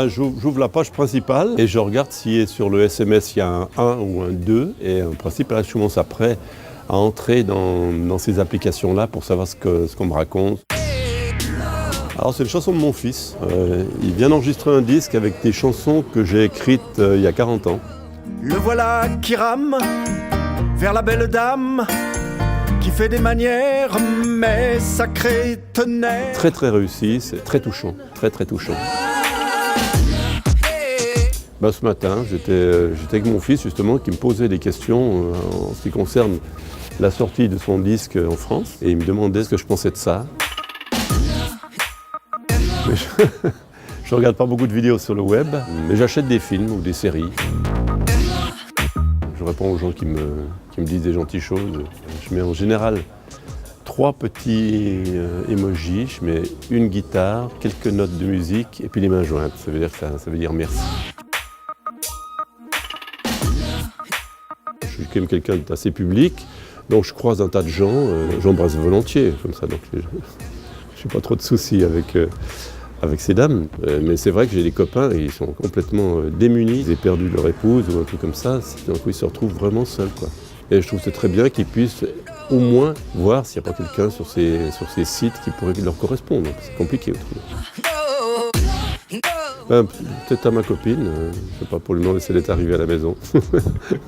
J'ouvre la page principale et je regarde si sur le SMS il y a un 1 ou un 2. Et en principe, là, je commence après à entrer dans ces applications-là pour savoir ce qu'on me raconte. Alors, c'est une chanson de mon fils. Il vient d'enregistrer un disque avec des chansons que j'ai écrites il y a 40 ans. Le voilà qui rame vers la belle dame qui fait des manières, mais sacré tonnerre. Très très réussi, c'est très touchant, très très touchant. Ce matin, j'étais avec mon fils justement qui me posait des questions en ce qui concerne la sortie de son disque en France et il me demandait ce que je pensais de ça. Mais je regarde pas beaucoup de vidéos sur le web, mais j'achète des films ou des séries. Je réponds aux gens qui me disent des gentilles choses. Je mets en général 3 petits emojis, je mets une guitare, quelques notes de musique et puis les mains jointes. Ça veut dire merci. Je suis quand même quelqu'un d'assez public, donc je croise un tas de gens, j'embrasse volontiers, comme ça, donc je n'ai pas trop de soucis avec ces dames. Mais c'est vrai que j'ai des copains, et ils sont complètement démunis, ils ont perdu leur épouse ou un truc comme ça, d'un coup ils se retrouvent vraiment seuls, quoi. Et je trouve que c'est très bien qu'ils puissent au moins voir s'il n'y a pas quelqu'un sur ces sites qui pourrait leur correspondre. C'est compliqué autrement. Peut-être à ma copine, je ne sais pas, pour lui demander si elle est arrivée à la maison.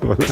Voilà.